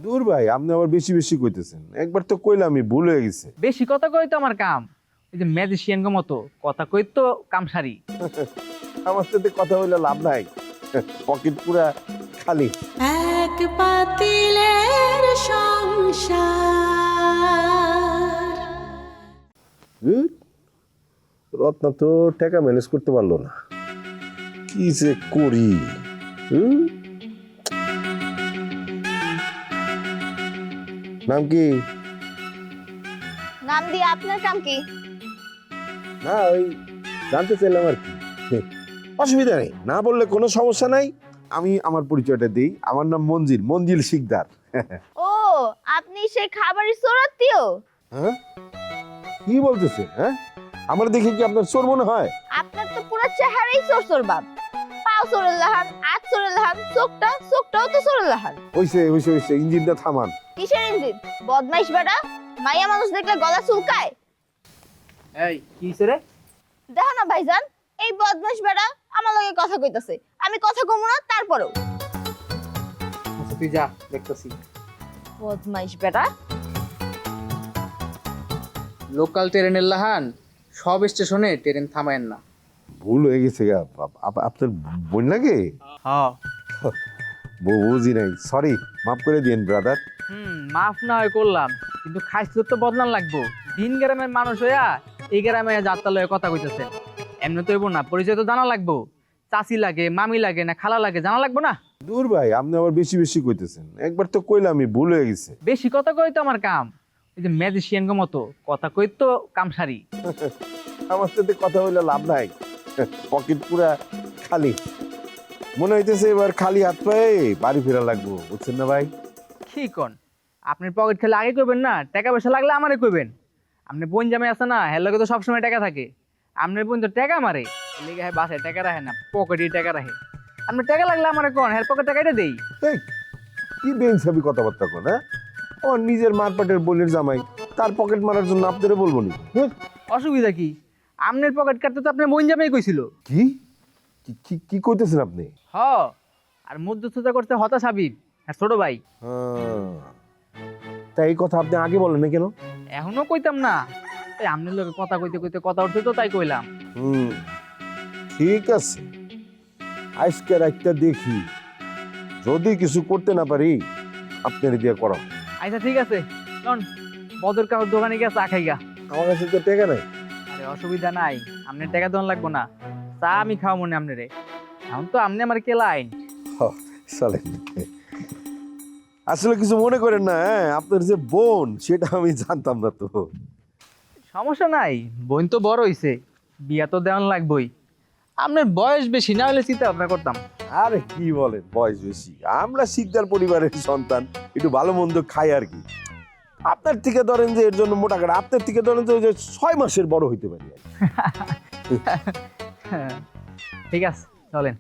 দূর ভাই, আপনি আবার বেশি বেশি কইতেছেন। একবার তো কইলাম, আমি ভুল হয়ে গেছে। বেশি কথা কই তো আমার কাম। এই যে ম্যাজিশিয়ান গো মতো কথা কই তো কাম সারি। আমার সাথে কথা বলে লাভ নাই, পকেট পুরা খালি। এক পাতিলের সংসার। রত্না তো টাকা ম্যানেজ করতে পারলো না, কি যে করি। নাম কি? নাম দিয়ে আপনার কাম কি? না, ওই জানতে চাইলাম আর কি। অসুবিধা নেই, না বললে কোনো সমস্যা নাই। আমি আমার পরিচয়টা দিই, আমার নাম মঞ্জিল, মঞ্জিল শিকদার। ও, আপনি সেই খাবারের চোরাত্মীয়? হ্যাঁ, কি বলতেছে? হ্যাঁ, আমার দেখে কি আপনার চোর মনে হয়? আপনার তো পুরো চেহারাই চোর চোর ভাব। পাও চোরের লাহান, হাত চোরের লাহান, চোখটাও তো চোরের লাহান। হইছে হইছে হইছে, ইঞ্জিনটা থামান। কিসের ইঞ্জিন? বদমাইশ বেটা, মাইয়া মানুষ দেখলে গলা চুলকায়। এই কি হইছে রে? দেখো না ভাইজান, এই বদমাইশ বেটা আমার লগে কথা কইতাছে। আমি কথা কমু না তারপরেও। আচ্ছা তুই যা, দেখতেছি। বদমাইশ বেটা। লোকাল ট্রেনের লাহান সব স্টেশনে ট্রেন থামায়েন না। ভুল হয়ে গেছে গা। আপনার বোন লাগে? হ্যাঁ। বুঝি নাই, সরি, মাফ করে দিন ব্রাদার। মাফ না হয় করলাম, কিন্তু খাইছিল তো বদনাম লাগবো। দিন গ্রামের মানুষ হইয়া এই গ্রামে যাত্রা লয়ে কথা কইতেছে। এমনি তো হইব না, পরিচয় তো জানা লাগবো। চাচি লাগে, মামি লাগে না খালা লাগে, জানা লাগবো না? দূর ভাই, আপনি আবার বেশি বেশি কইতেছেন। একবার তো কইলাম, আমি ভুল হয়ে গেছে। বেশি কথা কই তো আমার কাম। এই যে ম্যাজিশিয়ান গো মতো কথা কই তো কাম সারি। আমার সাথে কথা বলে লাভ নাই, পকেট পুরা খালি। মনে হইতেছে এবার খালি হাত পায়ে বাড়ি ফেরা লাগবো, বুঝছেন না ভাই? কি কোন? আপনার পকেট খেলে আগে কইবেন না, টাকা পয়সা লাগলে আমারে কইবেন। আপনি বোন জামাই আছে না, হের লগে তো সবসময় টাকা থাকে। আপনার বোন তো টাকা মারে, এর লিগে হ্যাঁ বাসায় টাকা রাখে না, পকেটে টাকা রাখে। আপনার টাকা লাগলে আমারে কোন, হের পকেট টাকাটা দেই। এই, কি বেইনসাবি কথাবার্তা কোন? হ্যাঁ, আমার নিজের মারপাটের বোনের জামাই, তার পকেট মারার জন্য আপনারে বলবো নি? অসুবিধা কি? আপনার পকেট কাটতে তো আপনার বোন জামাই কইছিল। কি কি কি কইতেছেন আপনি? হ, আর মধ্যস্থতা করতে হতাশ হাবিব, হ্যাঁ ছোট ভাই। তা এই কথা আপনি আগে বলেন না কেন? এখনো কইতাম না, এই আপনার লোকে কথা কইতে কইতে কথা উঠছে তো তাই কইলাম। ঠিক আছে, আজকে রাতটা দেখি, যদি কিছু করতে না পারি আপনার দিয়ে করা। আচ্ছা ঠিক আছে, শোন বদর কাকুর দোকানে গিয়ে চা খাইগা। আমার কাছে তো টাকা নাই। আরে অসুবিধা নাই, আপনার টাকা দেওয়ান লাগবো না, চা আমি খাওয়া মনে আপনারে। এখন তো আপনি আমার কেলাইন। চলেন, আসলে কিছু মনে করেন না। হ্যাঁ, আপনার যে বোন সেটা আমি জানতাম না তো। সমস্যা নাই, বোন তো বড় হইছে, বিয়া তো দেওয়ান লাগবই। আপনার বয়স বেশি না হলে চিন্তা ভাবনা করতাম। আরে কি বলেন, বয়স বেশি? আমরা শিকদার পরিবারের সন্তান, একটু ভালো মন্দ খাই আর কি। আপনার থেকে ধরেন যে এর জন্য মোটা কাটা, আপনার থেকে ধরেন যে 6 মাসের বড় হইতে পারি। ঠিক আছে, চলেন।